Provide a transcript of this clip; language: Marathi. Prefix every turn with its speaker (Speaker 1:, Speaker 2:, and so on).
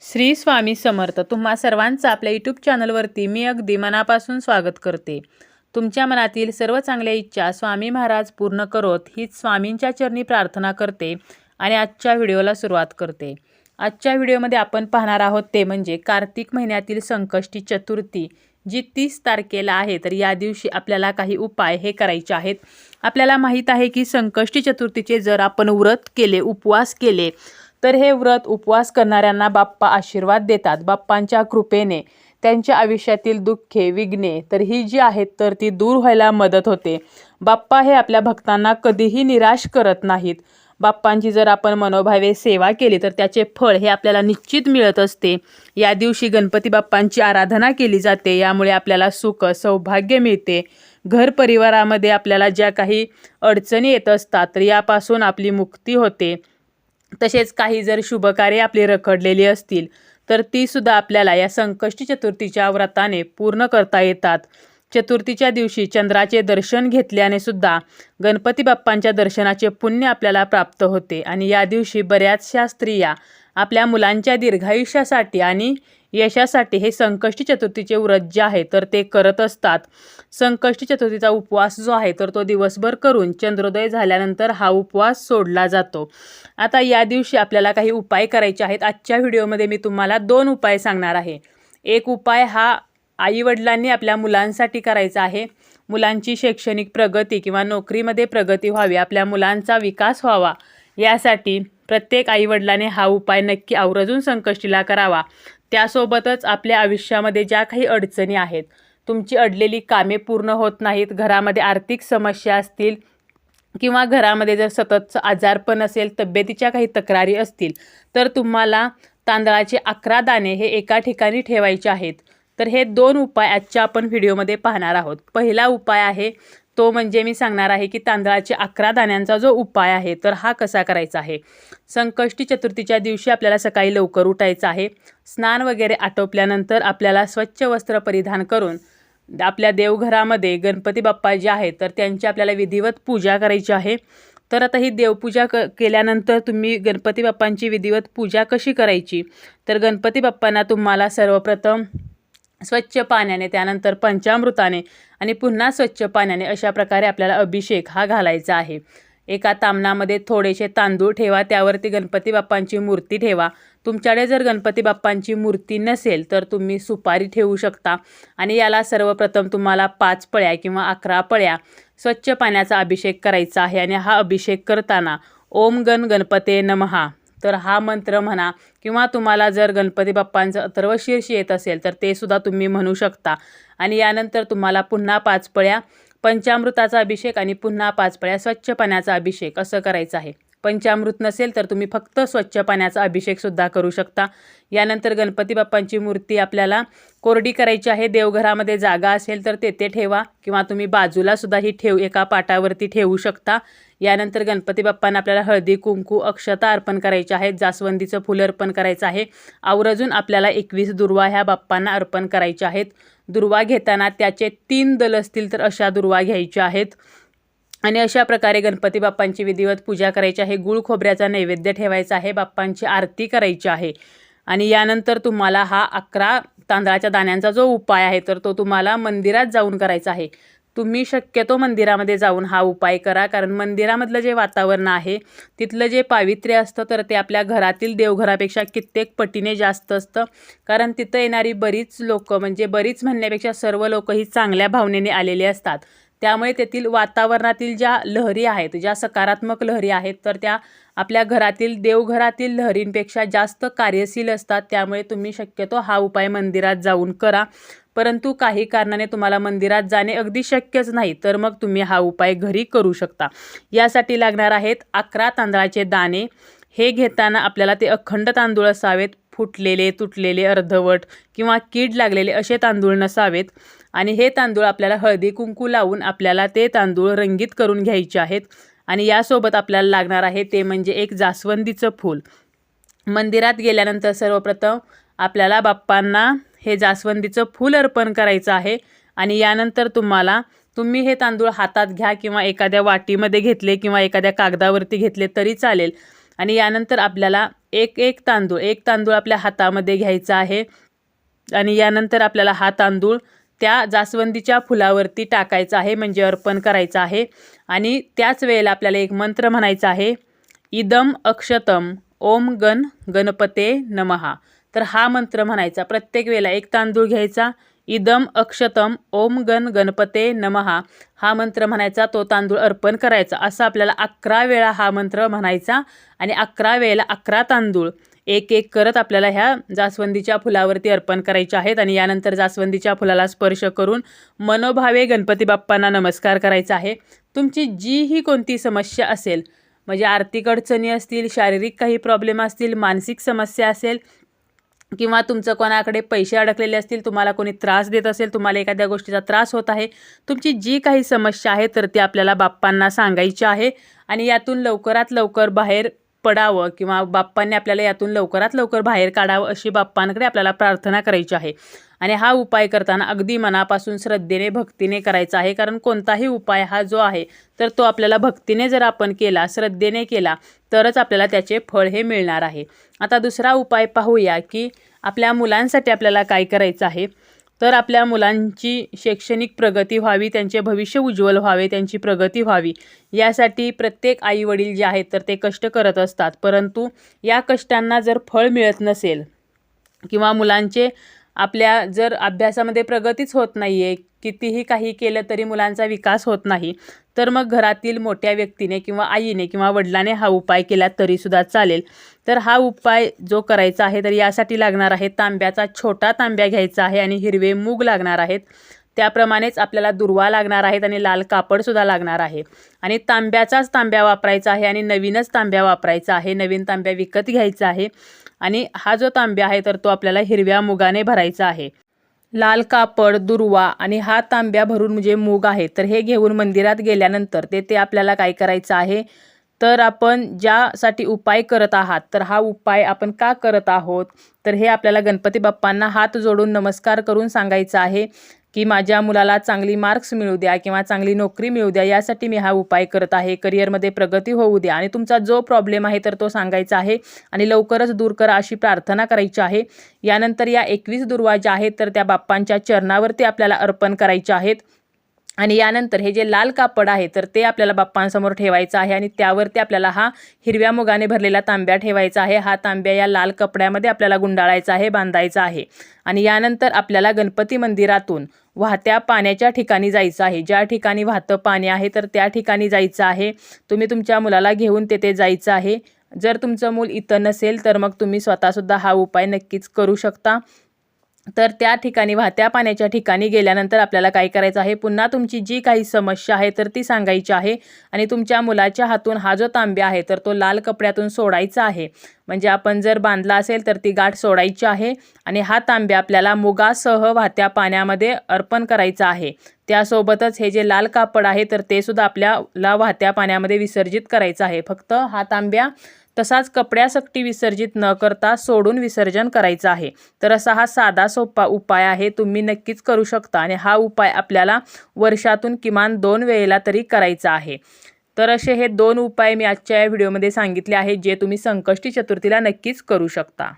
Speaker 1: श्री स्वामी समर्थ. तुम्हा सर्वांचं आपल्या यूट्यूब चॅनलवरती मी अगदी मनापासून स्वागत करते. तुमच्या मनातील सर्व चांगल्या इच्छा स्वामी महाराज पूर्ण करोत हीच स्वामींच्या चरणी प्रार्थना करते आणि आजच्या व्हिडिओला सुरुवात करते. आजच्या व्हिडिओमध्ये आपण पाहणार आहोत ते म्हणजे कार्तिक महिन्यातील संकष्टी चतुर्थी जी 30 तारखेला आहे. तर या दिवशी आपल्याला काही उपाय हे करायचे आहेत. आपल्याला माहीत आहे की संकष्टी चतुर्थीचे जर आपण व्रत केले, उपवास केले तर हे व्रत उपवास करणाऱ्यांना बाप्पा आशीर्वाद देतात. बाप्पांच्या कृपेने त्यांच्या आयुष्यातील दुःखे, विघ्ने तर ही जी आहेत तर ती दूर व्हायला मदत होते. बाप्पा हे आपल्या भक्तांना कधीही निराश करत नाहीत. बाप्पांची जर आपण मनोभावे सेवा केली तर त्याचे फळ हे आपल्याला निश्चित मिळत असते. या दिवशी गणपती बाप्पांची आराधना केली जाते. यामुळे आपल्याला सुख, सौभाग्य मिळते. घर परिवारामध्ये आपल्याला ज्या काही अडचणी येत असतात तर यापासून आपली मुक्ती होते. तसेच काही जर शुभकार्य आपली रखडलेली असतील तर ती सुद्धा आपल्याला या संकष्टी चतुर्थीच्या व्रताने पूर्ण करता येतात. चतुर्थीच्या दिवशी चंद्राचे दर्शन घेतल्याने सुद्धा गणपती बाप्पांच्या दर्शनाचे पुण्य आपल्याला प्राप्त होते. आणि या दिवशी बऱ्याचशा स्त्रिया आपल्या मुलांच्या दीर्घायुष्यासाठी आणि यशासाठी हे संकष्टी चतुर्थीचे व्रत जे आहे तर ते करत असतात. संकष्टी चतुर्थीचा उपवास जो आहे तर तो दिवसभर करून चंद्रोदय झाल्यानंतर हा उपवास सोडला जातो. आता या दिवशी आपल्याला काही उपाय करायचे आहेत. आजच्या व्हिडिओमध्ये मी तुम्हाला 2 उपाय सांगणार आहे. एक उपाय हा आईवडिलांनी आपल्या मुलांसाठी करायचा आहे. मुलांची शैक्षणिक प्रगती किंवा नोकरीमध्ये प्रगती व्हावी, आपल्या मुलांचा विकास व्हावा यासाठी प्रत्येक आईवडिलाने हा उपाय नक्की आवर्जून संकष्टीला करावा. त्यासोबतच आपल्या आयुष्यामध्ये ज्या काही अडचणी आहेत, तुमची अडलेली कामे पूर्ण होत नाहीत, घरामध्ये आर्थिक समस्या असतील किंवा घरामध्ये जर सततचं आजारपण असेल, तब्येतीच्या काही तक्रारी असतील तर तुम्हाला तांदळाचे 11 दाणे हे एका ठिकाणी ठेवायचे आहेत. तर हे 2 उपाय आजच्या आपण व्हिडिओमध्ये पाहणार आहोत. पहिला उपाय आहे तो म्हणजे मी सांगणार आहे की तांदळाचे 11 दाण्यांचा जो उपाय आहे तर हा कसा करायचा आहे. संकष्टी चतुर्थीच्या दिवशी आपल्याला सकाळी लवकर उठायचं आहे. स्नान वगैरे आटोपल्यानंतर आपल्याला स्वच्छ वस्त्र परिधान करून आपल्या देवघरामध्ये गणपती बाप्पा जे आहेत तर त्यांची आपल्याला विधिवत पूजा करायची आहे. तर आता ही देवपूजा केल्यानंतर तुम्ही गणपती बाप्पांची विधिवत पूजा कशी करायची, तर गणपती बाप्पांना तुम्हाला सर्वप्रथम स्वच्छ पाण्याने, त्यानंतर पंचामृताने आणि पुन्हा स्वच्छ पाण्याने अशा प्रकारे आपल्याला अभिषेक हा घालायचा आहे. एका तामणामध्ये थोडेसे तांदूळ ठेवा, त्यावरती गणपती बाप्पांची मूर्ती ठेवा. तुमच्याकडे जर गणपती बाप्पांची मूर्ती नसेल तर तुम्ही सुपारी ठेवू शकता. आणि याला सर्वप्रथम तुम्हाला 5 पळ्या किंवा 11 पळ्या स्वच्छ पाण्याचा अभिषेक करायचा आहे. आणि हा अभिषेक करताना ओम गण गणपते नमः तर हा मंत्र म्हणा, किंवा तुम्हाला जर गणपती बाप्पांचं अथर्वशीर्ष येत असेल तर ते सुद्धा तुम्ही म्हणू शकता. आणि यानंतर तुम्हाला पुन्हा 5 पळ्या पंचामृताचा अभिषेक आणि पुन्हा 5 पळ्या स्वच्छ पाण्याचा अभिषेक असं करायचं आहे. पंचामृत नसेल तर तुम्ही फक्त स्वच्छ पाण्याचा अभिषेकसुद्धा करू शकता. यानंतर गणपती बाप्पांची मूर्ती आपल्याला कोरडी करायची आहे. देवघरामध्ये जागा असेल तर तेथे ठेवा, किंवा तुम्ही बाजूलासुद्धा ही एका पाटावरती ठेवू शकता. यानंतर गणपती बाप्पांना आपल्याला हळदी, कुंकू, अक्षता अर्पण करायच्या आहेत. जास्वंदीचं फुलं अर्पण करायचं आहे. आवर्जून आपल्याला 21 दुर्वा ह्या बाप्पांना अर्पण करायच्या आहेत. दुर्वा घेताना त्याचे 3 दल असतील तर अशा दुर्वा घ्यायच्या आहेत. आणि अशा प्रकारे गणपती बाप्पांची विधिवत पूजा करायची आहे. गुळ खोबऱ्याचा नैवेद्य ठेवायचा आहे. बाप्पांची आरती करायची आहे. आणि यानंतर तुम्हाला हा 11 तांदळाच्या दाण्यांचा जो उपाय आहे तर तो तुम्हाला मंदिरात जाऊन करायचा आहे. तुम्ही शक्यतो मंदिरामध्ये जाऊन हा उपाय करा, कारण मंदिरामधलं जे वातावरण आहे तिथलं जे पावित्र्य असतं तर ते आपल्या घरातील देवघरापेक्षा कित्येक पटीने जास्त असतं. कारण तिथं येणारी बरीच लोक, म्हणजे बरीच म्हणण्यापेक्षा सर्व लोक ही चांगल्या भावनेने आलेली असतात. त्यामुळे तेथील वातावरणातील ज्या लहरी आहेत, ज्या सकारात्मक लहरी आहेत तर त्या आपल्या घरातील देवघरातील लहरींपेक्षा जास्त कार्यशील असतात. त्यामुळे तुम्ही शक्यतो हा उपाय मंदिरात जाऊन करा. परंतु काही कारणाने तुम्हाला मंदिरात जाणे अगदी शक्यच नाही तर मग तुम्ही हा उपाय घरी करू शकता. यासाठी लागणार आहेत 11 तांदळाचे दाणे. हे घेताना आपल्याला ते अखंड तांदूळ असावेत. फुटलेले, तुटलेले, अर्धवट किंवा कीड लागलेले असे तांदूळ नसावेत. आणि हे तांदूळ आपल्याला हळदी कुंकू लावून आपल्याला ते तांदूळ रंगीत करून घ्यायचे आहेत. आणि यासोबत आपल्याला लागणार आहे ते म्हणजे एक जास्वंदीचं फूल. मंदिरात गेल्यानंतर सर्वप्रथम आपल्याला बाप्पांना हे जास्वंदीचं फूल अर्पण करायचं आहे. आणि यानंतर तुम्ही हे तांदूळ हातात घ्या, किंवा एखाद्या वाटीमध्ये घेतले किंवा एखाद्या कागदावरती घेतले तरी चालेल. आणि यानंतर आपल्याला एक तांदूळ आपल्या हातामध्ये घ्यायचा आहे आणि यानंतर आपल्याला हा तांदूळ त्या जास्वंदीच्या फुलावरती टाकायचा आहे, म्हणजे अर्पण करायचं आहे. आणि त्याच वेळेला आपल्याला एक मंत्र म्हणायचा आहे, इदम अक्षतम ओम गण गणपते नमः. तर हा मंत्र म्हणायचा प्रत्येक वेळेला. एक तांदूळ घ्यायचा, इदम अक्षतम ओम गण गणपते नमः हा मंत्र म्हणायचा, तो तांदूळ अर्पण करायचा. असं आपल्याला 11 वेळा हा मंत्र म्हणायचा आणि 11 वेळेला 11 तांदूळ एक एक करत आपल्याला ह्या जास्वंदीच्या फुलावरती अर्पण करायचे आहेत. आणि यानंतर जास्वंदीच्या फुलाला स्पर्श करून मनोभावे गणपती बाप्पांना नमस्कार करायचा आहे. तुमची जीही कोणती समस्या असेल, म्हणजे आर्थिक अडचणी असतील, शारीरिक काही प्रॉब्लेम असतील, मानसिक समस्या असेल, किंवा तुमचं कोणाकडे पैसे अडकलेले असतील, तुम्हाला कोणी त्रास देत असेल, तुम्हाला एखाद्या गोष्टीचा त्रास होत आहे, तुमची जी काही समस्या आहे तर ती आपल्याला बाप्पांना सांगायची आहे आणि यातून लवकरात लवकर बाहेर पडावं किंवा बाप्पांनी आपल्याला यातून लवकरात लवकर बाहेर काढावं अशी बाप्पांकडे आपल्याला प्रार्थना करायची आहे. आणि हा उपाय करताना अगदी मनापासून श्रद्धेने भक्तीने करायचा आहे, कारण कोणताही उपाय हा जो आहे तर तो आपल्याला भक्तीने जर आपण केला, श्रद्धेने केला, तरच आपल्याला त्याचे फळ हे मिळणार आहे. आता दुसरा उपाय पाहूया की आपल्या मुलांसाठी आपल्याला काय करायचं आहे. तर आपल्या मुलांची शैक्षणिक प्रगती व्हावी, त्यांचे भविष्य उज्ज्वल व्हावे, त्यांची प्रगती व्हावी, यासाठी प्रत्येक आईवडील जे आहेत तर ते कष्ट करत असतात. परंतु या कष्टांना जर फळ मिळत नसेल किंवा मुलांचे आपल्या जर अभ्यासामध्ये प्रगतीच होत नाही आहे, कितीही काही केलं तरी मुलांचा विकास होत नाही, तर मग घरातील मोठ्या व्यक्तीने किंवा आईने किंवा वडिलाने हा उपाय केला तरीसुद्धा चालेल. तर हा उपाय जो करायचा आहे तर यासाठी लागणार आहे तांब्याचा छोटा तांब्या घ्यायचा आहे आणि हिरवे मूग लागणार आहेत. त्याप्रमाणेच आपल्याला दुर्वा लागणार आहेत आणि लाल कापडसुद्धा लागणार आहे. आणि तांब्याचाच तांब्या वापरायचा आहे आणि नवीनच तांब्या वापरायचा आहे. नवीन तांब्या विकत घ्यायचा आहे आणि हा जो तांब्या आहे तर तो आपल्याला हिरव्या मुगाने भरायचा आहे. लाल कापड, दुर्वा आणि हा तांब्या भरून म्हणजे मूग आहे तर हे घेऊन मंदिरात गेल्यानंतर ते आपल्याला काय करायचं आहे, तर आपण ज्यासाठी उपाय करत आहात तर हा उपाय आपण का करत आहोत, तर हे आपल्याला गणपती बाप्पांना हात जोडून नमस्कार करून सांगायचं आहे की माझ्या मुलाला चांगली मार्क्स मिळू द्या किंवा चांगली नोकरी मिळू द्या, यासाठी मी हा उपाय करत आहे. करिअरमध्ये प्रगती होऊ द्या आणि तुमचा जो प्रॉब्लेम आहे तर तो सांगायचा आहे आणि लवकरच दूर करा अशी प्रार्थना करायची आहे. यानंतर या 21 दुर्वा ज्या आहेत तर त्या बाप्पांच्या चरणावरती आपल्याला अर्पण करायच्या आहेत. आणि यानंतर हे जे लाल कापड आहे तर ते आपल्याला बाप्पांसमोर ठेवायचं आहे आणि त्यावरती आपल्याला हा हिरव्या मुगाने भरलेला तांब्या ठेवायचा आहे. हा तांब्या या लाल कपड्यामध्ये आपल्याला गुंडाळायचा आहे, बांधायचा आहे. आणि यानंतर आपल्याला गणपती मंदिरातून वाहत्या पाण्याच्या ठिकाणी जायचं आहे. ज्या ठिकाणी वाहतं पाणी आहे तर त्या ठिकाणी जायचं आहे. तुम्ही तुमच्या मुलाला घेऊन तेथे जायचं आहे. जर तुमचं मूल इथं नसेल तर मग तुम्ही स्वतःसुद्धा हा उपाय नक्कीच करू शकता. तर त्या ठिकाणी वाहत्या पाण्याच्या ठिकाणी गेल्यानंतर आपल्याला काय करायचं आहे, पुन्हा तुमची जी काही समस्या आहे तर ती सांगायची आहे आणि तुमच्या मुलाच्या हातून हा जो तांब्या आहे तर तो लाल कपड्यातून सोडायचा आहे. म्हणजे आपण जर बांधला असेल तर ती गाठ सोडायची आहे आणि हा तांब्या आपल्याला मुगासह वाहत्या पाण्यामध्ये अर्पण करायचा आहे. त्यासोबतच हे जे लाल कापड आहे तर ते सुद्धा आपल्याला वाहत्या पाण्यामध्ये विसर्जित करायचं आहे. फक्त हा तांब्या तसाच कपड्यासकटी विसर्जित न करता सोडून विसर्जन करायचं आहे. तर असा हा साधा सोपा उपाय आहे, तुम्ही नक्कीच करू शकता आणि हा उपाय आपल्याला वर्षातून किमान 2 वेळेला तरी करायचा आहे. तर असे हे 2 उपाय मी आजच्या या व्हिडिओमध्ये सांगितले आहेत, जे तुम्ही संकष्टी चतुर्थीला नक्कीच करू शकता.